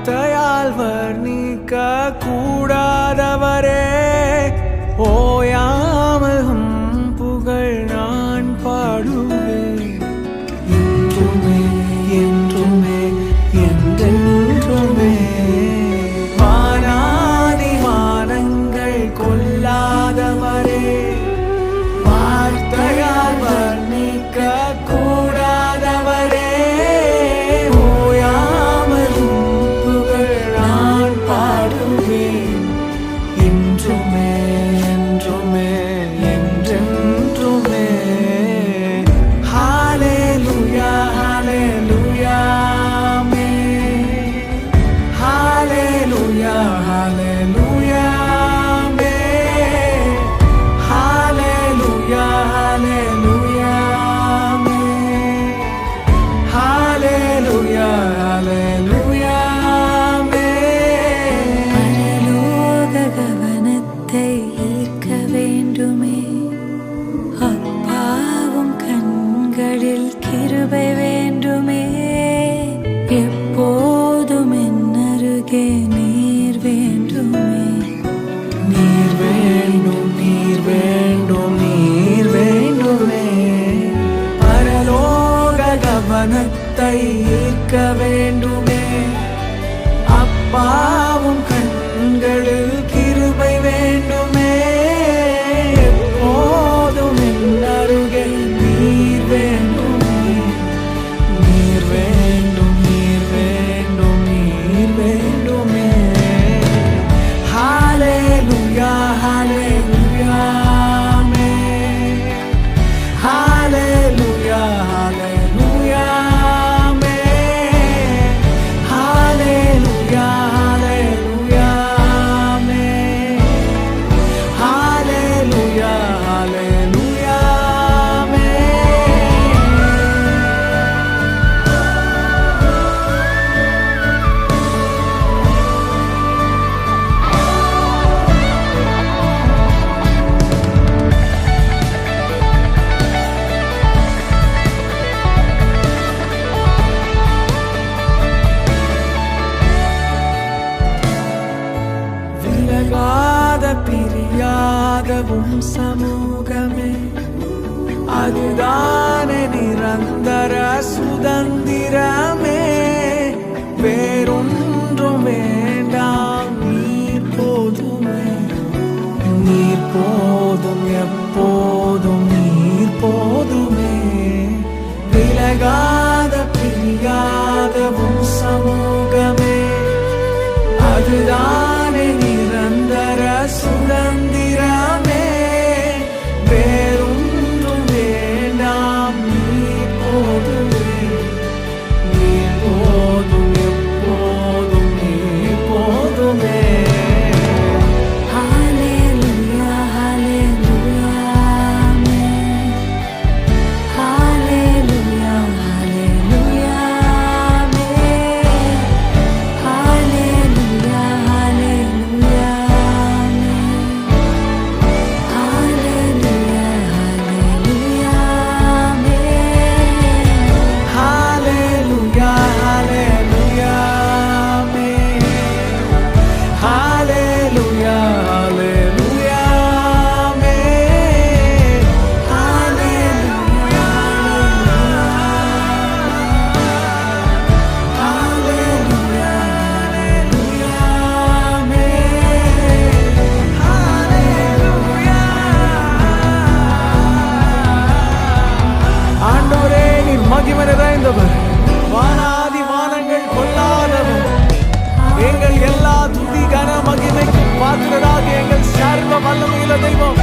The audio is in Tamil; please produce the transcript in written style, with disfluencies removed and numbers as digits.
வார்த்தையால் வர்ணிக்க கூடாதவரே, ஓயாமல் புகழ் நான் பாடுவேன். இன்றுமே என்றுமே என்றென்றுமே வானாதி வானங்கள் கொள்ளாதவரே, வார்த்தையால் வர்ணிக்க கூடாதவரே, ஓயாமல் புகழ் நான் பாடுவேன். இன்றுமே என்றுமே என்றென்றுமே. ஹல்லேலூயா ஹல்லேலூயா ஆமென். ஹல்லேலூயா ஹல்லேலூயா ஆமென். ஹல்லேலூயா ஹல்லேலூயா ஆமென். ஹல்லேலூயா ஹல்லேலூயா ஆமென். பரலோக கவனத்தை ஈர்க்க வேண்டுமே, அப்பாவும் கண்களில் கிருபை வேண்டுமே, எப்போதும் என்னருகே நீர் வேண்டுமே. நீர் வேண்டும் நீர் வேண்டும் நீர் வேண்டுமே. பரலோக கவனத்தை ஈர்க்க வேண்டுமே, அப்பாவும் கண்களில் கிருபை வேண்டுமே, எப்போதும் என்னருகே நீர் வேண்டுமே. நீர் வேண்டும் நீர் வேண்டும் நீர் வேண்டுமே. ஹல்லேலூயா ஹல்லேலூயா ஆமென். ஹல்லேலூயா ஹல்லேலூயா ஆமென். ஹல்லேலூயா ஹல்லேலூயா ஆமென். ஹல்லேலூயா ஹல்லேலூயா ஆமென். விலகாத பிரியாதவும் சமூகமே, அதுதானே நிரந்தர சுதந்திரமே. வேறொன்றும் வேண்டாம், நீர் போதுமே. நீர் போதும் எப்போதும் நீர் போதுமே. விலகாத பிரியாதவும் சமூகமே, அதுதானே நிரந்தர சுதந்திரமே. வேறொன்றும் வேண்டாம், நீர் போதுமே. நீர் போதும் எப்போதும் நீர் போதுமே. ஹல்லேலூயா ஹல்லேலூயா ஆமென். ஹல்லேலூயா ஹல்லேலூயா ஆமென். ஹல்லேலூயா ஹல்லேலூயா ஆமென். ஹல்லேலூயா ஹல்லேலூயா ஆமென். ஹல்லேலூயா ஹல்லேலூயா ஆமென். ஹல்லேலூயா ஹல்லேலூயா ஆமென். ஹல்லேலூயா ஹல்லேலூயா ஹல்லேலூயா ஆமென். ஹல்லேலூயா. ஆண்டவரே, நீர் மகிமை நிறைந்தவர், வானாதி வானங்கள் கொள்ளாதவர், எங்கள் எல்லா துதி கன மகிமைக்கும் பாத்திரராக எங்கள் சர்வ வல்லமையுள்ள தெய்வம்